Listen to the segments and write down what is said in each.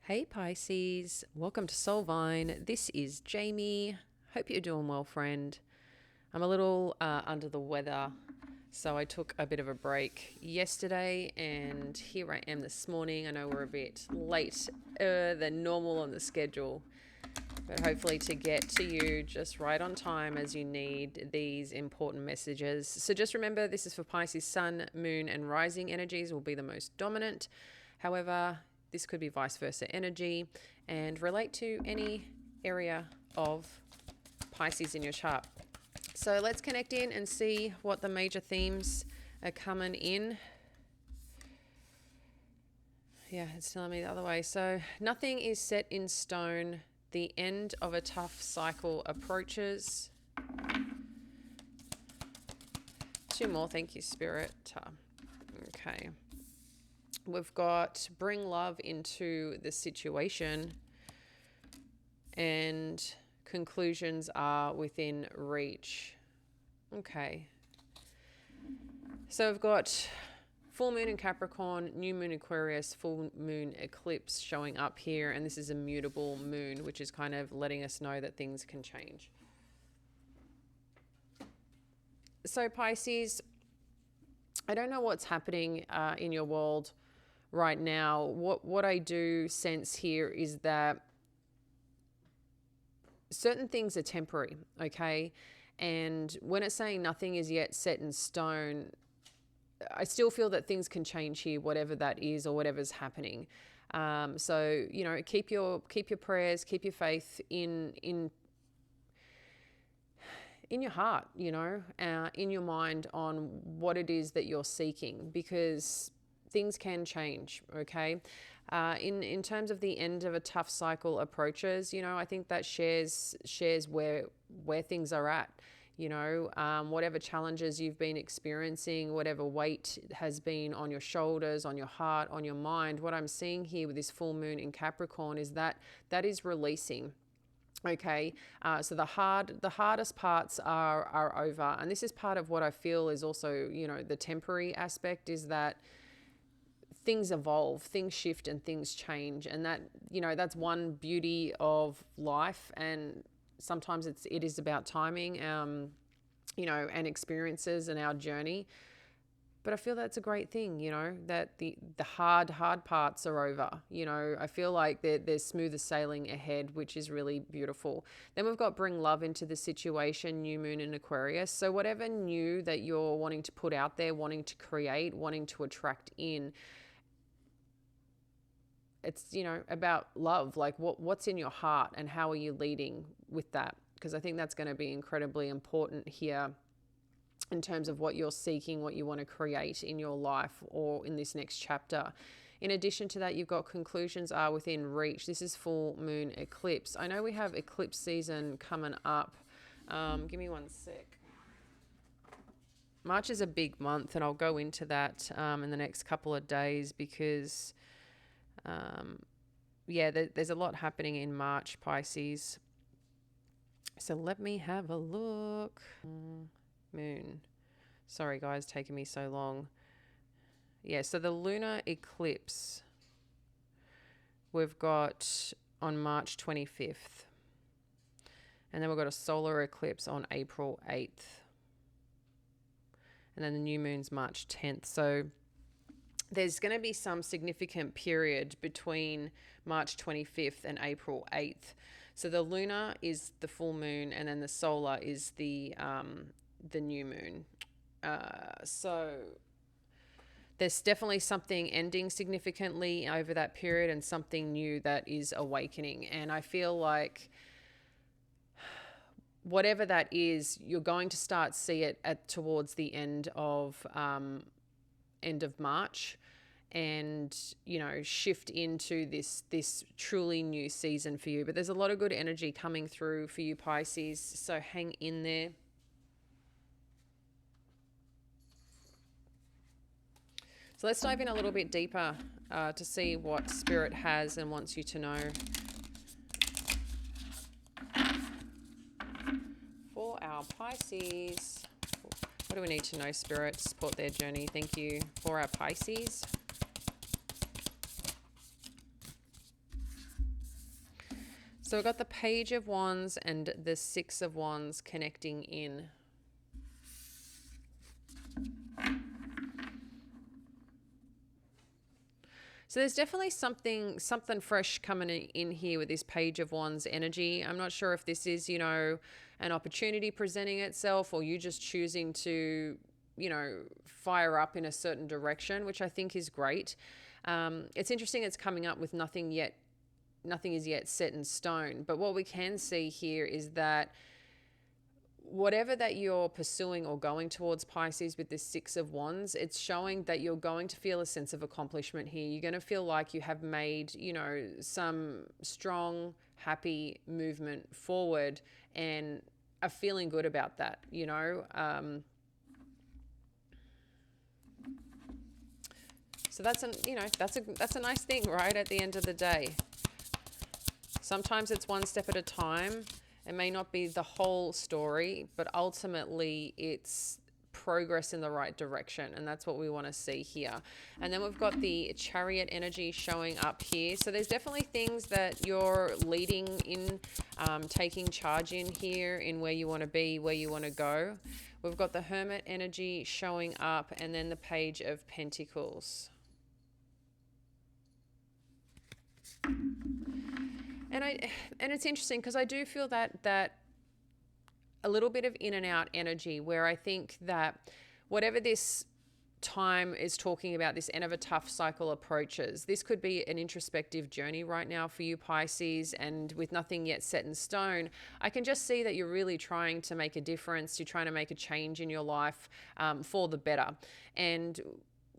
Hey Pisces, welcome to Soulvine. This is Jamie. Hope you're doing well, friend. I'm a little under the weather, so I took a bit of a break yesterday, and here I am this morning. I know we're a bit late than normal on the schedule, but hopefully to get to you just right on time as you need these important messages. So just remember, this is for Pisces Sun, Moon, and Rising energies will be the most dominant. However, this could be vice versa energy and relate to any area of Pisces in your chart. So let's connect in and see what the major themes are coming in. Yeah, it's telling me the other way. So nothing is set in stone. The end of a tough cycle approaches. Two more. Thank you, Spirit. Okay. We've got bring love into the situation, and conclusions are within reach. Okay. So we've got full moon in Capricorn, new moon Aquarius, full moon eclipse showing up here. And this is a mutable moon, which is kind of letting us know that things can change. So Pisces, I don't know what's happening in your world right now. What I do sense here is that certain things are temporary, okay? And when it's saying nothing is yet set in stone, I still feel that things can change here, whatever that is or whatever's happening. So, you know, keep your prayers, keep your faith in your heart, you know, in your mind on what it is that you're seeking, because things can change, okay? In terms of the end of a tough cycle approaches, you know, I think that shares where things are at. You know, whatever challenges you've been experiencing, whatever weight has been on your shoulders, on your heart, on your mind, what I'm seeing here with this full moon in Capricorn is that is releasing. Okay, so the hardest parts are over, and this is part of what I feel is also, you know, the temporary aspect is that things evolve, things shift, and things change, and that, you know, that's one beauty of life. And sometimes it is about timing, you know, and experiences and our journey. But I feel that's a great thing, you know, that the hard parts are over. You know, I feel like there's smoother sailing ahead, which is really beautiful. Then we've got bring love into the situation, new moon in Aquarius. So whatever new that you're wanting to put out there, wanting to create, wanting to attract in, it's, you know, about love. Like what's in your heart and how are you leading with that? Because I think that's going to be incredibly important here in terms of what you're seeking, what you want to create in your life or in this next chapter. In addition to that, you've got conclusions are within reach. This is full moon eclipse. I know we have eclipse season coming up. Give me one sec. March is a big month, and I'll go into that in the next couple of days because, yeah, there's a lot happening in March, Pisces. So let me have a look. Moon. Sorry, guys, taking me so long. Yeah, so the lunar eclipse we've got on March 25th. And then we've got a solar eclipse on April 8th. And then the new moon's March 10th. So there's going to be some significant period between March 25th and April 8th. So the lunar is the full moon, and then the solar is the new moon. So there's definitely something ending significantly over that period and something new that is awakening. And I feel like whatever that is, you're going to start see it towards the end of March, and, you know, shift into this truly new season for you. But there's a lot of good energy coming through for you, Pisces, so hang in there. So let's dive in a little bit deeper to see what Spirit has and wants you to know. For our Pisces, what do we need to know, Spirit, to support their journey? Thank you. For our Pisces. So we've got the Page of Wands and the Six of Wands connecting in. So there's definitely something fresh coming in here with this Page of Wands energy. I'm not sure if this is, an opportunity presenting itself, or you just choosing to, fire up in a certain direction, which I think is great. It's interesting it's coming up with nothing is yet set in stone. But what we can see here is that whatever that you're pursuing or going towards, Pisces, with this Six of Wands, it's showing that you're going to feel a sense of accomplishment here. You're going to feel like you have made, some strong, happy movement forward and are feeling good about that, So that's a nice thing, right? At the end of the day. Sometimes it's one step at a time. It may not be the whole story, but ultimately it's progress in the right direction. And that's what we want to see here. And then we've got the Chariot energy showing up here. So there's definitely things that you're leading in, taking charge in here, in where you want to be, where you want to go. We've got the Hermit energy showing up, and then the Page of Pentacles. And it's interesting because I do feel that a little bit of in and out energy, where I think that whatever this time is talking about, this end of a tough cycle approaches, this could be an introspective journey right now for you, Pisces, and with nothing yet set in stone, I can just see that you're really trying to make a difference. You're trying to make a change in your life for the better. And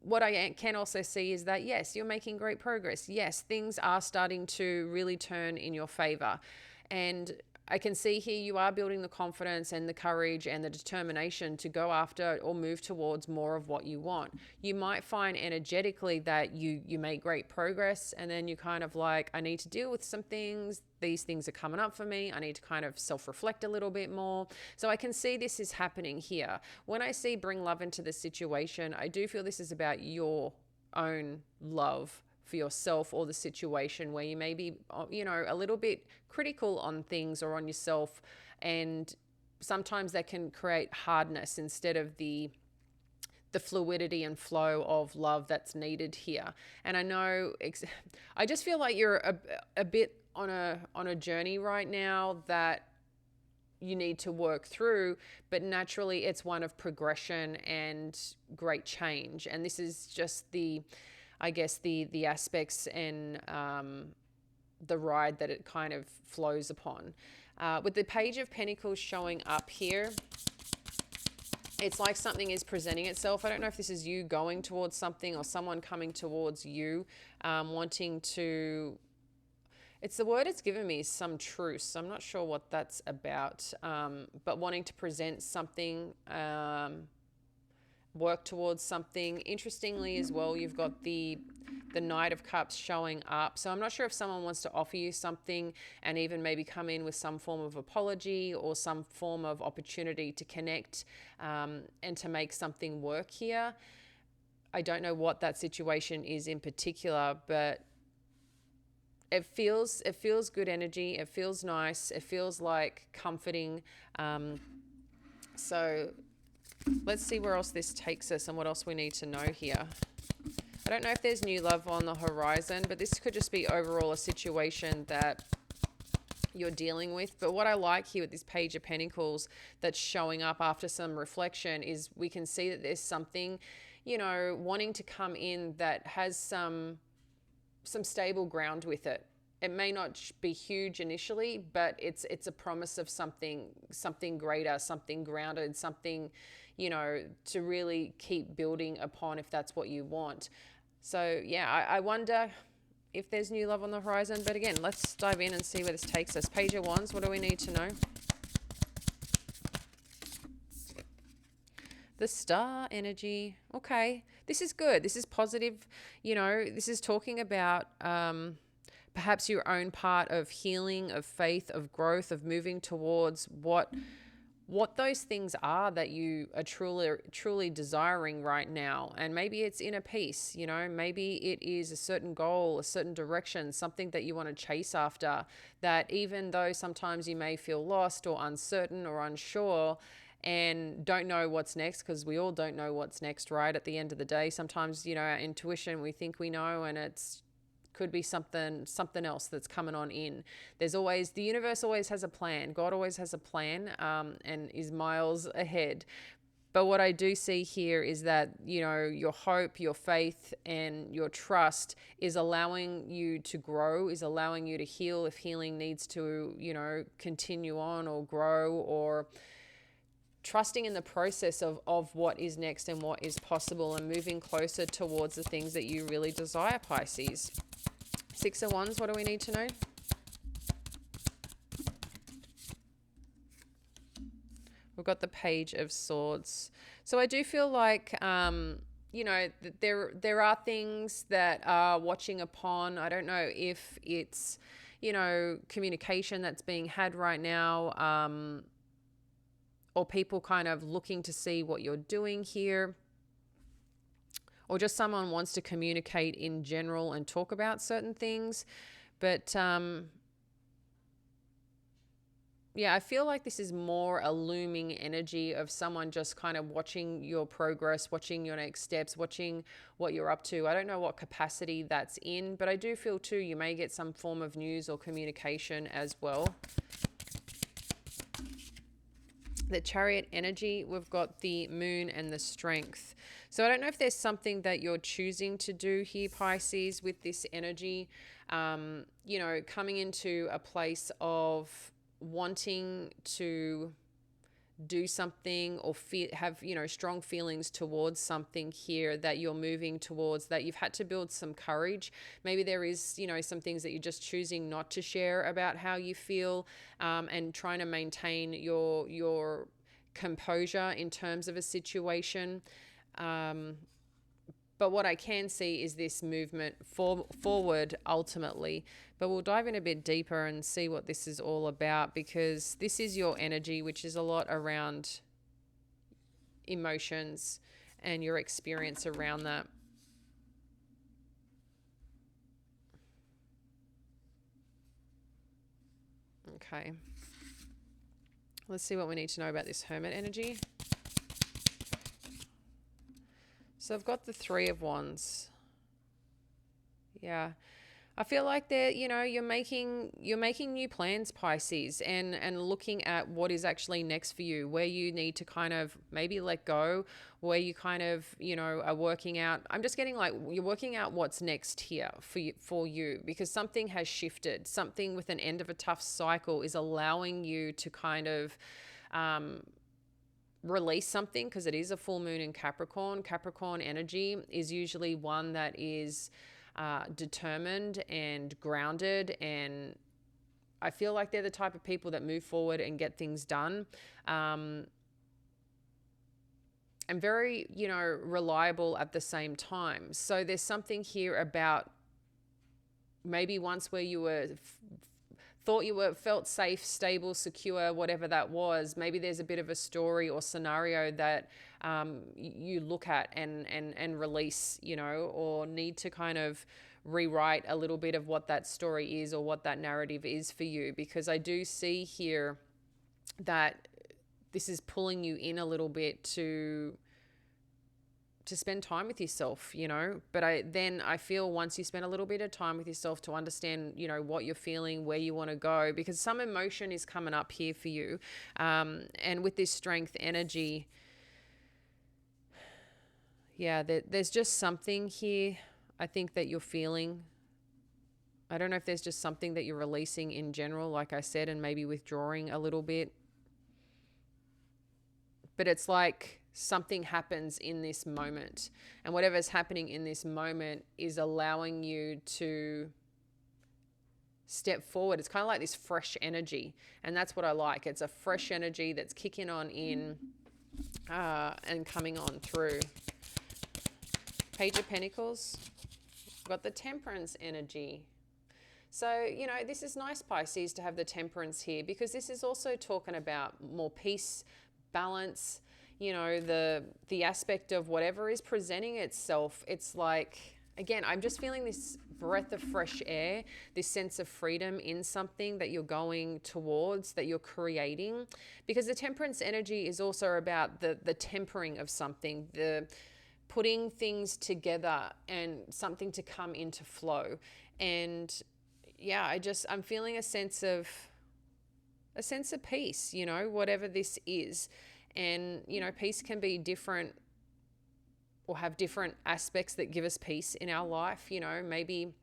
what I can also see is that, yes, you're making great progress. Yes, things are starting to really turn in your favor. And I can see here you are building the confidence and the courage and the determination to go after or move towards more of what you want. You might find energetically that you make great progress, and then you kind of like, I need to deal with some things. These things are coming up for me. I need to kind of self-reflect a little bit more. So I can see this is happening here. When I see bring love into the situation, I do feel this is about your own love for yourself or the situation, where you may be, a little bit critical on things or on yourself. And sometimes that can create hardness instead of the fluidity and flow of love that's needed here. And I know, I just feel like you're a bit on a journey right now that you need to work through, but naturally it's one of progression and great change. And this is just the aspects and the ride that it kind of flows upon. With the Page of Pentacles showing up here, it's like something is presenting itself. I don't know if this is you going towards something or someone coming towards you, wanting to... It's the word it's given me is some truce. I'm not sure what that's about, but wanting to present something, work towards something. Interestingly as well, you've got the Knight of Cups showing up. So I'm not sure if someone wants to offer you something and even maybe come in with some form of apology or some form of opportunity to connect and to make something work here. I don't know what that situation is in particular, but it feels good energy. It feels nice. It feels like comforting. So let's see where else this takes us and what else we need to know here. I don't know if there's new love on the horizon, but this could just be overall a situation that you're dealing with. But what I like here with this Page of Pentacles that's showing up after some reflection is we can see that there's something, wanting to come in that has some stable ground with it. It may not be huge initially, but it's a promise of something greater, something grounded, something, to really keep building upon if that's what you want. So yeah, I wonder if there's new love on the horizon. But again, let's dive in and see where this takes us. Page of Wands, what do we need to know? The Star energy. Okay, this is good. This is positive. This is talking about perhaps your own part of healing, of faith, of growth, of moving towards what what those things are that you are truly desiring right now. And maybe it's inner peace, you know, maybe it is a certain goal, a certain direction, something that you want to chase after, that even though sometimes you may feel lost or uncertain or unsure and don't know what's next, because we all don't know what's next, right? At the end of the day, sometimes, you know, our intuition, we think we know, and it's could be something else that's coming on in. There's always, the universe always has a plan. God always has a plan, and is miles ahead. But what I do see here is that, you know, your hope, your faith, and your trust is allowing you to grow, is allowing you to heal if healing needs to, you know, continue on or grow, or trusting in the process of what is next and what is possible, and moving closer towards the things that you really desire, Pisces. Six of Wands, what do we need to know? We've got the Page of Swords. So I do feel like, you know, there are things that are watching upon. I don't know if it's, you know, communication that's being had right now, or people kind of looking to see what you're doing here, or just someone wants to communicate in general and talk about certain things. But yeah, I feel like this is more a looming energy of someone just kind of watching your progress, watching your next steps, watching what you're up to. I don't know what capacity that's in, but I do feel too you may get some form of news or communication as well. The Chariot energy, we've got the Moon and the Strength. So I don't know if there's something that you're choosing to do here, Pisces, with this energy, you know, coming into a place of wanting to do something or have, you know, strong feelings towards something here that you're moving towards, that you've had to build some courage. Maybe there is, you know, some things that you're just choosing not to share about how you feel, and trying to maintain your composure in terms of a situation. But what I can see is this movement forward ultimately. But we'll dive in a bit deeper and see what this is all about, because this is your energy, which is a lot around emotions and your experience around that. Okay. Let's see what we need to know about this Hermit energy. So I've got the Three of Wands. Yeah. I feel like that, you know, you're making new plans, Pisces, and looking at what is actually next for you, where you need to kind of maybe let go, where you kind of, you know, are working out. I'm just getting like you're working out what's next here for you, because something has shifted. Something with an end of a tough cycle is allowing you to kind of release something, because it is a full moon in Capricorn. Capricorn energy is usually one that is determined and grounded, and I feel like they're the type of people that move forward and get things done, and very, you know, reliable at the same time. So there's something here about maybe once where you were thought you were felt safe, stable, secure, whatever that was. Maybe there's a bit of a story or scenario that you look at and release, you know, or need to kind of rewrite a little bit of what that story is or what that narrative is for you. Because I do see here that this is pulling you in a little bit to spend time with yourself, you know. But I feel once you spend a little bit of time with yourself to understand, you know, what you're feeling, where you want to go, because some emotion is coming up here for you. And with this Strength energy, yeah, there's just something here, I think, that you're feeling. I don't know if there's just something that you're releasing in general, like I said, and maybe withdrawing a little bit. But it's like something happens in this moment, and whatever's happening in this moment is allowing you to step forward. It's kind of like this fresh energy, and that's what I like. It's a fresh energy that's kicking on in and coming on through. Page of Pentacles. We've got the Temperance energy. So, you know, this is nice, Pisces, to have the Temperance here, because this is also talking about more peace, balance, you know, the aspect of whatever is presenting itself. It's like, again, I'm just feeling this breath of fresh air, this sense of freedom in something that you're going towards, that you're creating, because the Temperance energy is also about the tempering of something, the putting things together and something to come into flow. And yeah, I'm feeling a sense of peace, you know, whatever this is. And, you know, peace can be different or have different aspects that give us peace in our life. You know, maybe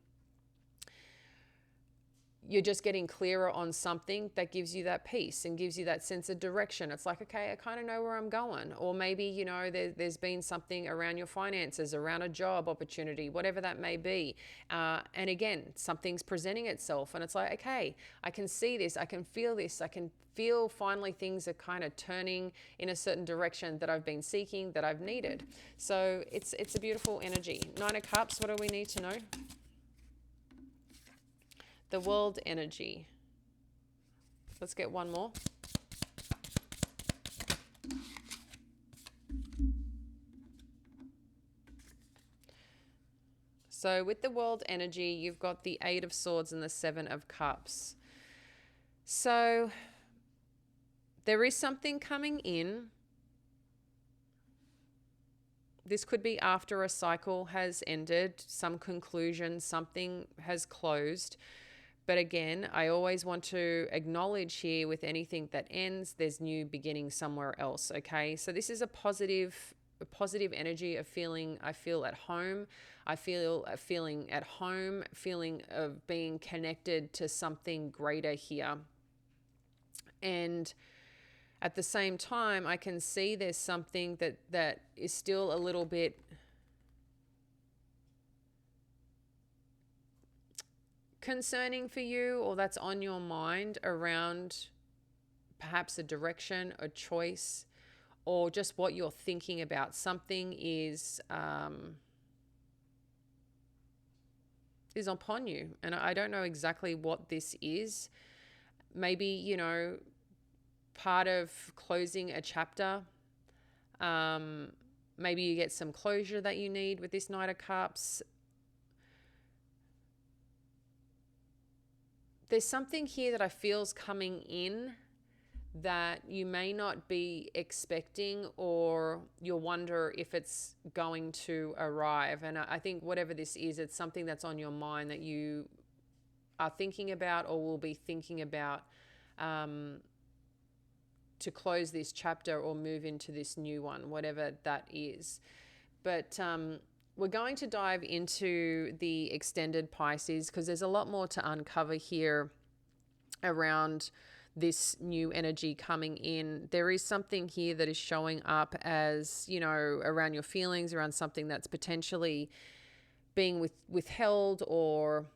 you're just getting clearer on something that gives you that peace and gives you that sense of direction. It's like, okay, I kind of know where I'm going. Or maybe, you know, there's been something around your finances, around a job opportunity, whatever that may be. And again, something's presenting itself and it's like, okay, I can see this, I can feel this, I can feel finally things are kind of turning in a certain direction that I've been seeking, that I've needed. So it's a beautiful energy. Nine of Cups, what do we need to know? The World energy. Let's get one more. So with the World energy, you've got the Eight of Swords and the Seven of Cups. So there is something coming in. This could be after a cycle has ended, some conclusion, something has closed. But again, I always want to acknowledge here, with anything that ends, there's new beginning somewhere else, okay? So this is a positive energy of feeling, I feel at home. I feel a feeling at home, feeling of being connected to something greater here. And at the same time, I can see there's something that is still a little bit concerning for you, or that's on your mind around perhaps a direction, a choice, or just what you're thinking about. Something is upon you, and I don't know exactly what this is. Maybe, you know, part of closing a chapter. Maybe you get some closure that you need with this Knight of Cups. There's something here that I feel is coming in that you may not be expecting, or you'll wonder if it's going to arrive. And I think whatever this is, it's something that's on your mind that you are thinking about or will be thinking about to close this chapter or move into this new one, whatever that is. But we're going to dive into the extended Pisces, because there's a lot more to uncover here around this new energy coming in. There is something here that is showing up as, you know, around your feelings, around something that's potentially being withheld or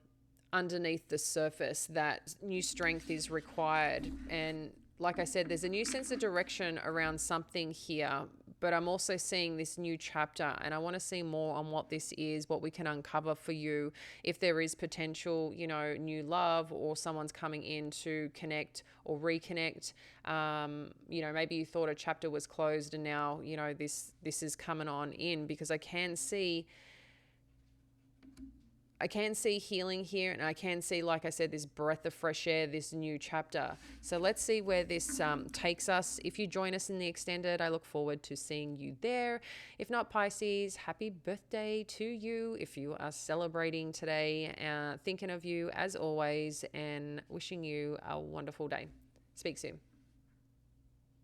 underneath the surface, that new strength is required. And like I said, there's a new sense of direction around something here, but I'm also seeing this new chapter, and I want to see more on what this is, what we can uncover for you. If there is potential, you know, new love, or someone's coming in to connect or reconnect. You know, maybe you thought a chapter was closed and now, you know, this is coming on in, because I can see healing here, and I can see, like I said, this breath of fresh air, this new chapter. So let's see where this takes us. If you join us in the extended, I look forward to seeing you there. If not, Pisces, happy birthday to you if you are celebrating today. Thinking of you as always, and wishing you a wonderful day. Speak soon.